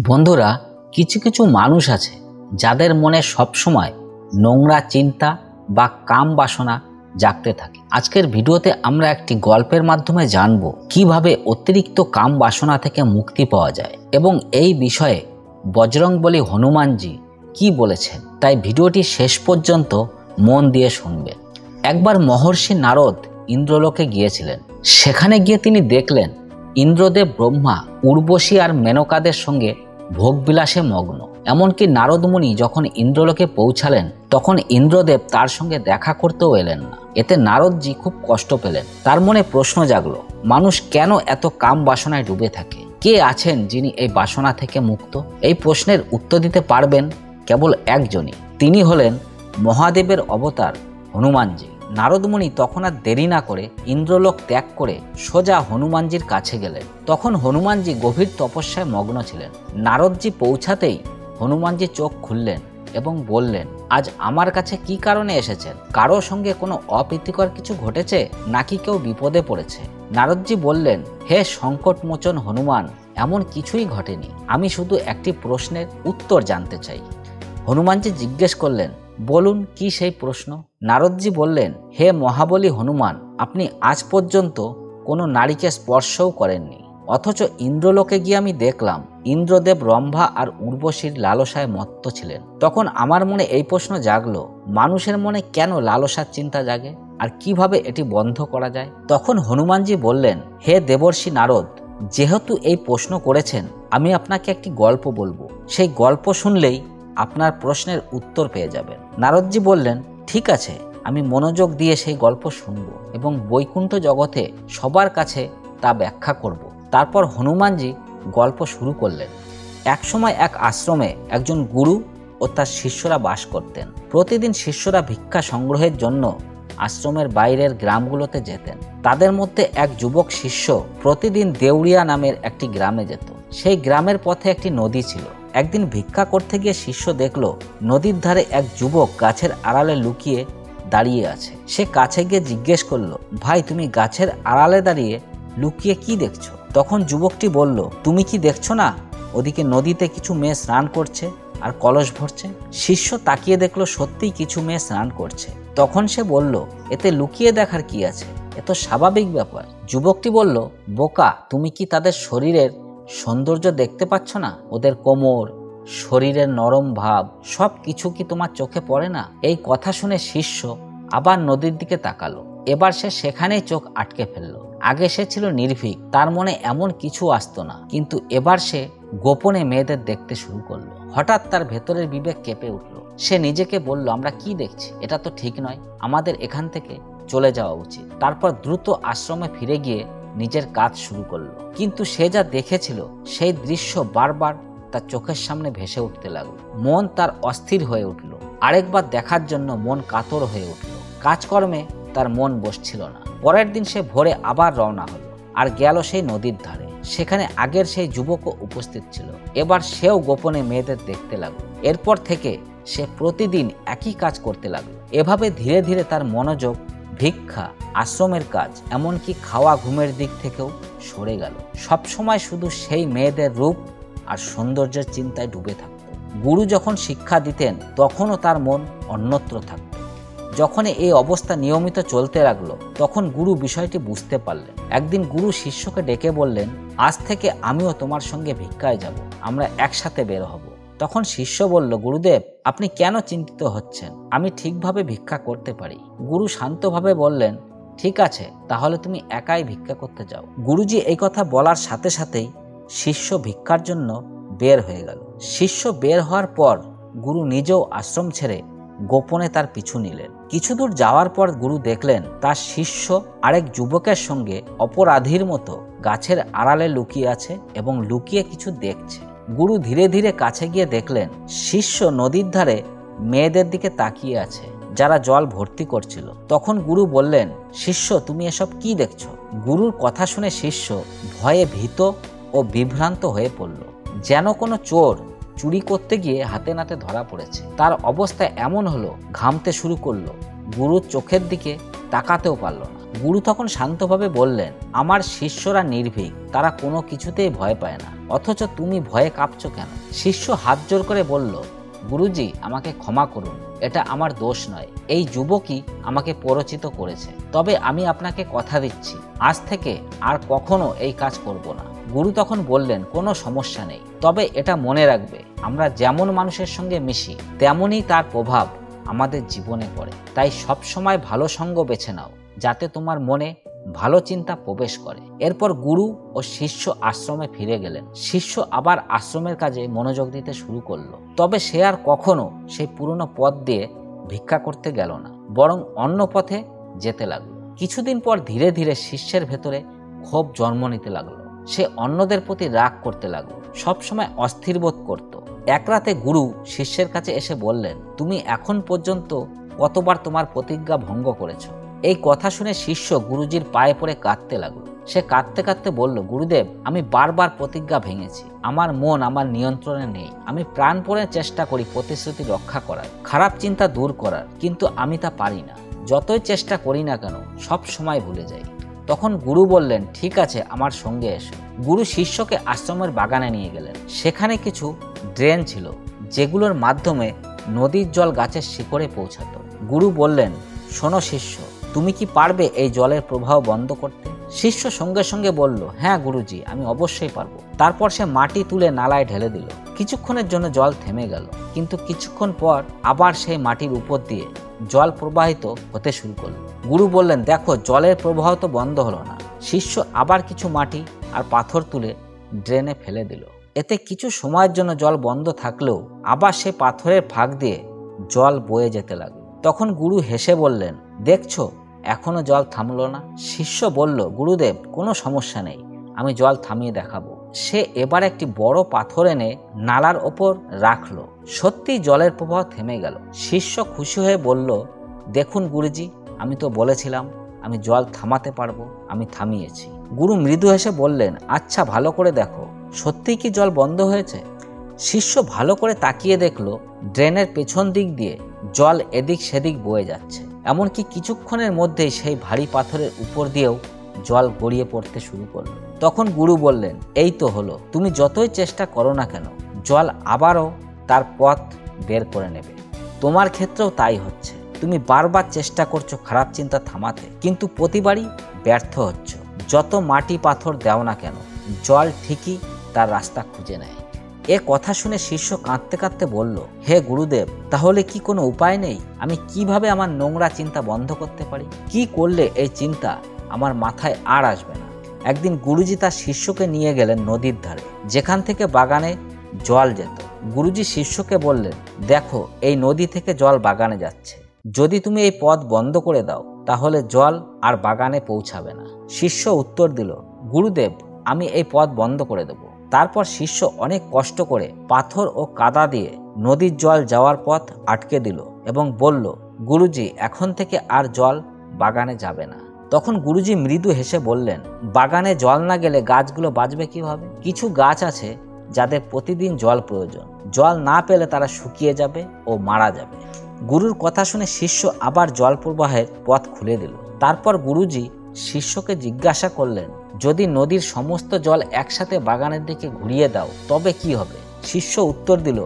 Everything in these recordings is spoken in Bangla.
বন্ধুরা, কিছু কিছু মানুষ আছে যাদের মনে সবসময় নোংরা চিন্তা বা কাম বাসনা জাগতে থাকে। আজকের ভিডিওতে আমরা একটি গল্পের মাধ্যমে জানব কিভাবে অতিরিক্ত কাম বাসনা থেকে মুক্তি পাওয়া যায় এবং এই বিষয়ে বজরংবলী হনুমানজি কি বলেছেন, তাই ভিডিওটি শেষ পর্যন্ত মন দিয়ে শুনবেন। একবার মহর্ষি নারদ ইন্দ্রলোকে গিয়েছিলেন। সেখানে গিয়ে তিনি দেখলেন ইন্দ্রদেব ব্রহ্মা, উর্বশী আর মেনকাদের সঙ্গে ভোগবিলাসে মগ্ন। এমনকি নারদ মুনি যখন ইন্দ্রলোকে পৌঁছালেন তখন ইন্দ্রদেব তার সঙ্গে দেখা করতেও এলেন না। এতে নারদজি খুব কষ্ট পেলেন। তার মনে প্রশ্ন জাগলো, মানুষ কেন এত কাম বাসনায় ডুবে থাকে? কে আছেন যিনি এই বাসনা থেকে মুক্ত? এই প্রশ্নের উত্তর দিতে পারবেন কেবল একজনই, তিনি হলেন মহাদেবের অবতার হনুমানজি। নারদ মুনি তখন আর দেরি না করে ইন্দ্রলোক ত্যাগ করে সোজা হনুমানজির কাছে গেলেন। তখন হনুমানজি গভীর তপস্যায় মগ্ন ছিলেন। নারদজি পৌঁছাতেই হনুমানজি চোখ খুললেন এবং বললেন, আজ আমার কাছে কি কারণে এসেছেন? কারো সঙ্গে কোনো অপ্রীতিকর কিছু ঘটেছে নাকি কেউ বিপদে পড়েছে? নারদজি বললেন, হে সংকটমোচন হনুমান, এমন কিছুই ঘটেনি। আমি শুধু একটি প্রশ্নের উত্তর জানতে চাই। হনুমানজি জিজ্ঞেস করলেন, বলুন কি সেই প্রশ্ন? নারদজি বললেন, হে মহাবলী হনুমান, আপনি আজ পর্যন্ত কোনো নারীকে স্পর্শও করেননি, অথচ ইন্দ্রলোকে গিয়ে আমি দেখলাম ইন্দ্রদেব রম্ভা আর উর্বশীর লালসায় মত্ত ছিলেন। তখন আমার মনে এই প্রশ্ন জাগলো, মানুষের মনে কেন লালসার চিন্তা জাগে আর কিভাবে এটি বন্ধ করা যায়? তখন হনুমানজি বললেন, হে দেবর্ষি নারদ, যেহেতু এই প্রশ্ন করেছেন, আমি আপনাকে একটি গল্প বলবো। সেই গল্প শুনলেই আপনার প্রশ্নের উত্তর পেয়ে যাবেন। নারদজি বললেন, ঠিক আছে, আমি মনোযোগ দিয়ে সেই গল্প শুনব এবং বৈকুণ্ঠ জগতে সবার কাছে তা ব্যাখ্যা করব। তারপর হনুমানজি গল্প শুরু করলেন। একসময় এক আশ্রমে একজন গুরু ও তার শিষ্যরা বাস করতেন। প্রতিদিন শিষ্যরা ভিক্ষা সংগ্রহের জন্য আশ্রমের বাইরের গ্রামগুলোতে যেতেন। তাদের মধ্যে এক যুবক শিষ্য প্রতিদিন দেউড়িয়া নামের একটি গ্রামে যেত। সেই গ্রামের পথে একটি নদী ছিল। একদিন ভিক্ষা করতে গিয়ে শিষ্য দেখল নদীর ধারে এক যুবক গাছের আড়ালে লুকিয়ে দাঁড়িয়ে আছে। সে কাছে গিয়ে জিজ্ঞেস করলো, ভাই, তুমি গাছের আড়ালে দাঁড়িয়ে লুকিয়ে কি দেখছো? তখন যুবকটি বলল, তুমি কি দেখছো না, ওদিকে নদীতে কিছু মেয়ে স্নান করছে আর কলস ভরছে? শিষ্য তাকিয়ে দেখলো সত্যিই কিছু মেয়ে স্নান করছে। তখন সে বলল, এতে লুকিয়ে দেখার কি আছে? এ তো স্বাভাবিক ব্যাপার। যুবকটি বলল, বোকা, তুমি কি তাদের শরীরের সৌন্দর্য দেখতে পাচ্ছ না? ওদের কোমর, শরীরের নরম ভাব, সব কিছু কি তোমার চোখে পড়ে না? এই কথা শুনে শিষ্য আবার নদীর দিকে তাকালো। এবার সে সেখানেই চোখ আটকে ফেললো। আগে সে ছিল নির্ভীক, তার মনে এমন কিছু আসতো না, কিন্তু এবার সে গোপনে মেয়েদের দেখতে শুরু করলো। হঠাৎ তার ভেতরের বিবেক কেঁপে উঠলো। সে নিজেকে বলল, আমরা কি দেখছি? এটা তো ঠিক নয়, আমাদের এখান থেকে চলে যাওয়া উচিত। তারপর দ্রুত আশ্রমে ফিরে গিয়ে নিজের কাজ শুরু করলো। কিন্তু সে যা দেখেছিল সেই দৃশ্য বারবার তার চোখের সামনে ভেসে উঠতে লাগলো। মন তার অস্থির হয়ে উঠল। আরেকবার দেখার জন্য মন কাতর হয়ে উঠল। কাজকর্মে তার মন বসছিল না। পরের দিন সে ভোরে আবার রওনা হলো আর গেল সেই নদীর ধারে। সেখানে আগের সেই যুবকও উপস্থিত ছিল। এবার সেও গোপনে মেয়েদের দেখতে লাগলো। এরপর থেকে সে প্রতিদিন একই কাজ করতে লাগলো। এভাবে ধীরে ধীরে তার মনোযোগ ভিক্ষা, আশ্রমের কাজ, এমনকি খাওয়া ঘুমের দিক থেকেও সরে গেল। সবসময় শুধু সেই মেয়েদের রূপ আর সৌন্দর্যের চিন্তায় ডুবে থাকত। গুরু যখন শিক্ষা দিতেন তখনও তার মন অন্যত্র থাকত। যখন এই অবস্থা নিয়মিত চলতে লাগলো তখন গুরু বিষয়টি বুঝতে পারলেন। একদিন গুরু শিষ্যকে ডেকে বললেন, আজ থেকে আমিও তোমার সঙ্গে ভিক্ষায় যাব, আমরা একসাথে বের হব। তখন শিষ্য বলল, গুরুদেব, আপনি কেন চিন্তিত হচ্ছেন? আমি ঠিকভাবে ভিক্ষা করতে পারি। গুরু শান্তভাবে বললেন, ঠিক আছে, তাহলে তুমি একাই ভিক্ষা করতে যাও। গুরুজি এই কথা বলার সাথে সাথেই শিষ্য ভিক্ষার জন্য বের হয়ে গেল। শিষ্য বের হওয়ার পর গুরু নিজেও আশ্রম ছেড়ে গোপনে তার পিছু নিলেন। কিছু দূর যাওয়ার পর গুরু দেখলেন তার শিষ্য আরেক যুবকের সঙ্গে অপরাধীর মতো গাছের আড়ালে লুকিয়ে আছে এবং লুকিয়ে কিছু দেখছে। গুরু ধীরে ধীরে কাছে গিয়ে দেখলেন শিষ্য নদীর ধারে মেয়েদের দিকে তাকিয়ে আছে যারা জল ভর্তি করছিল। তখন গুরু বললেন, শিষ্য, তুমি এসব কি দেখছো? গুরুর কথা শুনে শিষ্য ভয়ে ভীত ও বিভ্রান্ত হয়ে পড়ল, যেন কোনো চোর চুরি করতে গিয়ে হাতে নাতে ধরা পড়েছে। তার অবস্থা এমন হলো, ঘামতে শুরু করলো, গুরুর চোখের দিকে তাকাতেও পারল না। গুরু তখন শান্তভাবে বললেন, আমার শিষ্যরা নির্ভীক, তারা কোনো কিছুতেই ভয় পায় না, অথচ তুমি ভয়ে কাঁপছো কেন? শিষ্য হাত জোর করে বলল, গুরুজি আমাকে ক্ষমা করুন, এটা আমার দোষ নয়, এই যুবকই আমাকে প্ররোচিত করেছে। তবে আমি আপনাকে কথা দিচ্ছি, আজ থেকে আর কখনো এই কাজ করব না। গুরু তখন বললেন, কোনো সমস্যা নেই, তবে এটা মনে রাখবে, আমরা যেমন মানুষের সঙ্গে মিশি তেমনই তার প্রভাব আমাদের জীবনে পড়ে। তাই সবসময় ভালো সঙ্গ বেছে নাও, যাতে তোমার মনে ভালো চিন্তা প্রবেশ করে। এরপর গুরু ও শিষ্য আশ্রমে ফিরে গেলেন। শিষ্য আবার আশ্রমের কাজে মনোযোগ দিতে শুরু করলো। তবে সে আর কখনো সেই পুরনো পথ দিয়ে ভিক্ষা করতে গেল না, বরং অন্য পথে যেতে লাগলো। কিছুদিন পর ধীরে ধীরে শিষ্যের ভেতরে ক্ষোভ জন্ম নিতে লাগলো। সে অন্যদের প্রতি রাগ করতে লাগলো, সবসময় অস্থির বোধ করত। এক রাতে গুরু শিষ্যের কাছে এসে বললেন, তুমি এখন পর্যন্ত কতবার তোমার প্রতিজ্ঞা ভঙ্গ করেছো? এই কথা শুনে শিষ্য গুরুজির পায়ে পড়ে কাঁদতে লাগলো। সে কাঁদতে কাঁদতে বলল, গুরুদেব, আমি বারবার প্রতিজ্ঞা ভেঙেছি, আমার মন আমার নিয়ন্ত্রণে নেই। আমি প্রাণপণে চেষ্টা করি প্রতিশ্রুতি রক্ষা করার, খারাপ চিন্তা দূর করার, কিন্তু আমি তা পারি না। যতই চেষ্টা করি না কেন সব সময় ভুলে যাই। তখন গুরু বললেন, ঠিক আছে, আমার সঙ্গে এসো। গুরু শিষ্যকে আশ্রমের বাগানে নিয়ে গেলেন। সেখানে কিছু ড্রেন ছিল, যেগুলোর মাধ্যমে নদীর জল গাছের শিকড়ে পৌঁছাতো। গুরু বললেন, শোনো শিষ্য, তুমি কি পারবে এই জলের প্রবাহ বন্ধ করতে? শিষ্য সঙ্গে সঙ্গে বলল, হ্যাঁ গুরুজি, আমি অবশ্যই পারবো। তারপর সে মাটি তুলে নালায় ঢেলে দিল। কিছুক্ষণের জন্য জল থেমে গেল, কিন্তু কিছুক্ষণ পর আবার সেই মাটির উপর দিয়ে জল প্রবাহিত হতে শুরু করলো। গুরু বললেন, দেখো, জলের প্রবাহ তো বন্ধ হলো না। শিষ্য আবার কিছু মাটি আর পাথর তুলে ড্রেনে ফেলে দিল। এতে কিছু সময়ের জন্য জল বন্ধ থাকলেও আবার সে পাথরের ফাঁক দিয়ে জল বয়ে যেতে লাগলো। তখন গুরু হেসে বললেন, দেখছো, এখনো জল থামলো না? শিষ্য বলল, গুরুদেব, কোনো সমস্যা নেই, আমি জল থামিয়ে দেখাবো। সে এবার একটি বড় পাথর এনে নালার ওপর রাখলো। সত্যি জলের প্রবাহ থেমে গেল। শিষ্য খুশি হয়ে বলল, দেখুন গুরুজি, আমি তো বলেছিলাম আমি জল থামাতে পারবো, আমি থামিয়েছি। গুরু মৃদু হেসে বললেন, আচ্ছা, ভালো করে দেখো, সত্যিই কি জল বন্ধ হয়েছে? শিষ্য ভালো করে তাকিয়ে দেখলো, ড্রেনের পেছন দিক দিয়ে জল এদিক সেদিক বয়ে যাচ্ছে। এমনকি কিছুক্ষণের মধ্যেই সেই ভারী পাথরের উপর দিয়েও জল গড়িয়ে পড়তে শুরু করলো। তখন গুরু বললেন, এই তো হলো, তুমি যতই চেষ্টা করো না কেন, জল আবারও তার পথ বের করে নেবে। তোমার ক্ষেত্রেও তাই হচ্ছে। তুমি বারবার চেষ্টা করছো খারাপ চিন্তা থামাতে, কিন্তু প্রতিবারই ব্যর্থ হচ্ছ। যত মাটি পাথর দাও না কেন, জল ঠিকই তার রাস্তা খুঁজে নেয়। এ কথা শুনে শিষ্য কাঁদতে কাঁদতে বলল, হে গুরুদেব, তাহলে কি কোনো উপায় নেই? আমি কিভাবে আমার নোংরা চিন্তা বন্ধ করতে পারি? কি করলে এই চিন্তা আমার মাথায় আর আসবে না? একদিন গুরুজি তার শিষ্যকে নিয়ে গেলেন নদীর ধারে, যেখান থেকে বাগানে জল যেত। গুরুজি শিষ্যকে বললেন, দেখো, এই নদী থেকে জল বাগানে যাচ্ছে। যদি তুমি এই পথ বন্ধ করে দাও, তাহলে জল আর বাগানে পৌঁছাবে না। শিষ্য উত্তর দিল, গুরুদেব, আমি এই পথ বন্ধ করে দেব। তারপর শিষ্য অনেক কষ্ট করে পাথর ও কাদা দিয়ে নদীর জল যাওয়ার পথ আটকে দিল এবং বলল, গুরুজি, এখন থেকে আর জল বাগানে যাবে না। তখন গুরুজি মৃদু হেসে বললেন, বাগানে জল না গেলে গাছগুলো বাঁচবে কিভাবে? কিছু গাছ আছে যাদের প্রতিদিন জল প্রয়োজন। জল না পেলে তারা শুকিয়ে যাবে ও মারা যাবে। গুরুর কথা শুনে শিষ্য আবার জল প্রবাহের পথ খুলে দিল। তারপর গুরুজি শিষ্যকে জিজ্ঞাসা করলেন, যদি নদীর সমস্ত জল একসাথে বাগানের দিকে ঘুরিয়ে দাও, তবে কি হবে? শিষ্য উত্তর দিল,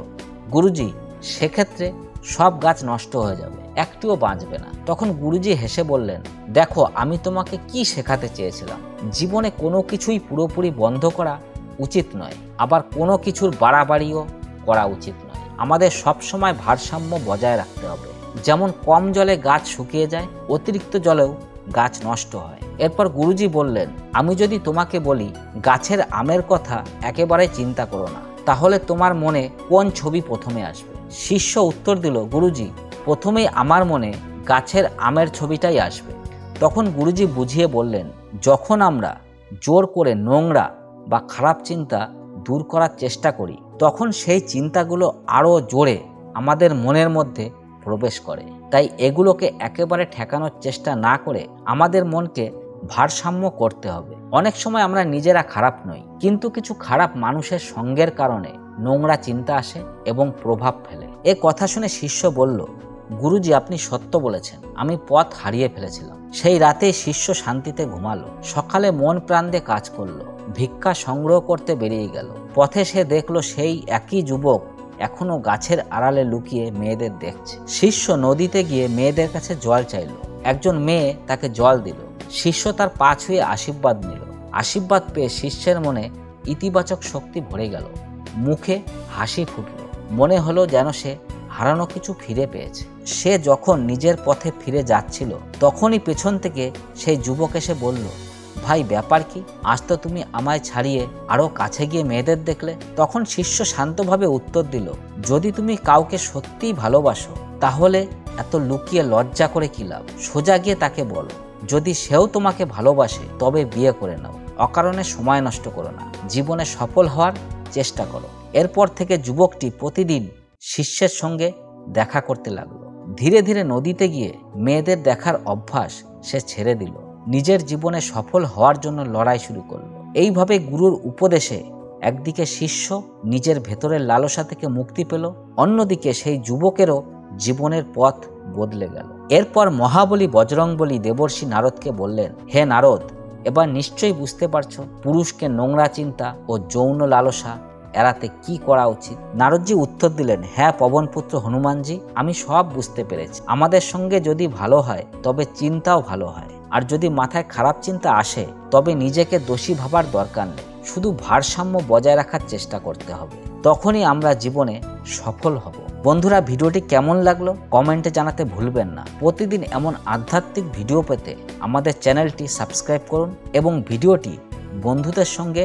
গুরুজি, সেক্ষেত্রে সব গাছ নষ্ট হয়ে যাবে, একটিও বাঁচবে না। তখন গুরুজি হেসে বললেন, দেখো, আমি তোমাকে কি শেখাতে চেয়েছিলাম? জীবনে কোনো কিছুই পুরোপুরি বন্ধ করা উচিত নয়, আবার কোনো কিছুর বাড়াবাড়িও করা উচিত নয়। আমাদের সবসময় ভারসাম্য বজায় রাখতে হবে। যেমন কম জলে গাছ শুকিয়ে যায়, অতিরিক্ত জলেও গাছ নষ্ট হয়। এরপর গুরুজি বললেন, আমি যদি তোমাকে বলি গাছের আমের কথা একেবারে চিন্তা করো না, তাহলে তোমার মনে কোন ছবি প্রথমে আসবে? শিষ্য উত্তর দিল, গুরুজি, প্রথমেই আমার মনে গাছের আমের ছবিটাই আসবে। তখন গুরুজি বুঝিয়ে বললেন, যখন আমরা জোর করে নোংরা বা খারাপ চিন্তা দূর করার চেষ্টা করি, তখন সেই চিন্তাগুলো আরও জোরে আমাদের মনের মধ্যে প্রবেশ করে। তাই এগুলোকে একেবারে ঠেকানোর চেষ্টা না করে আমাদের মনকে ভারসাম্য করতে হবে। অনেক সময় আমরা নিজেরা খারাপ নই, কিন্তু কিছু খারাপ মানুষের সঙ্গের কারণে নোংরা চিন্তা আসে এবং প্রভাব ফেলে। এ কথা শুনে শিষ্য বলল, গুরুজি, আপনি সত্য বলেছেন, আমি পথ হারিয়ে ফেলেছিলাম। সেই রাতে শিষ্য শান্তিতে ঘুমালো। সকালে মন প্রাণ দিয়ে কাজ করলো, ভিক্ষা সংগ্রহ করতে বেরিয়ে গেল। পথে সে দেখলো সেই একই যুবক এখনো গাছের আড়ালে লুকিয়ে মেয়েদের দেখছে। শিষ্য নদীতে গিয়ে মেয়েদের কাছে জল চাইল। একজন মেয়ে তাকে জল দিল। শিষ্য তার পা ছুঁয়ে আশীর্বাদ নিল। আশীর্বাদ পেয়ে শিষ্যের মনে ইতিবাচক শক্তি ভরে গেল। মুখে হাসি ফুটল। মনে হলো যেন সে হারানো কিছু ফিরে পেয়েছে। সে যখন নিজের পথে ফিরে যাচ্ছিল তখনই পেছন থেকে সেই যুবক এসে বলল, ভাই, ব্যাপার কি? আজ তো তুমি আমায় ছাড়িয়ে আরো কাছে গিয়ে মেয়েদের দেখলে। তখন শিষ্য শান্তভাবে উত্তর দিল, যদি তুমি কাউকে সত্যিই ভালোবাসো তাহলে এত লুকিয়ে লজ্জা করে কি লাভ? সোজা গিয়ে তাকে বলো। যদি সেও তোমাকে ভালোবাসে তবে বিয়ে করে নাও। অকারণে সময় নষ্ট করো না। জীবনে সফল হওয়ার চেষ্টা করো। এরপর থেকে যুবকটি প্রতিদিন শিষ্যের সঙ্গে দেখা করতে লাগলো। ধীরে ধীরে নদীতে গিয়ে মেয়েদের দেখার অভ্যাস সে ছেড়ে দিল। নিজের জীবনে সফল হওয়ার জন্য লড়াই শুরু করলো। এইভাবে গুরুর উপদেশে একদিকে শিষ্য নিজের ভেতরের লালসা থেকে মুক্তি পেল, অন্যদিকে সেই যুবকেরও জীবনের পথ বদলে গেল। এরপর মহাবলী বজরংবলী দেবর্ষি নারদকে বললেন, হে নারদ, এবার নিশ্চয়ই বুঝতে পারছো পুরুষকে নোংরা চিন্তা ও যৌন লালসা এড়াতে কি করা উচিত। নারদজি উত্তর দিলেন, হ্যাঁ পবনপুত্র হনুমানজি, আমি সব বুঝতে পেরেছি। আমাদের সঙ্গে যদি ভালো হয় তবে চিন্তাও ভালো হয়, আর যদি মাথায় খারাপ চিন্তা আসে তবে নিজেকে দোষী ভাবার দরকার নেই। শুধু ভারসাম্য বজায় রাখার চেষ্টা করতে হবে, তখনই আমরা জীবনে সফল হব। বন্ধুরা, ভিডিওটি কেমন লাগলো কমেন্টে জানাতে ভুলবেন না। প্রতিদিন এমন আধ্যাত্মিক ভিডিও পেতে আমাদের চ্যানেলটি সাবস্ক্রাইব করুন এবং ভিডিওটি বন্ধুদের সঙ্গে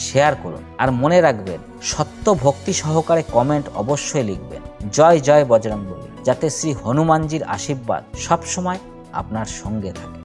শেয়ার করুন। আর মনে রাখবেন, সত্য ভক্তি সহকারে কমেন্ট অবশ্যই লিখবেন। জয় জয় বজরংবলী, যাতে শ্রী হনুমানজির আশীর্বাদ সবসময় আপনার সঙ্গে থাকে।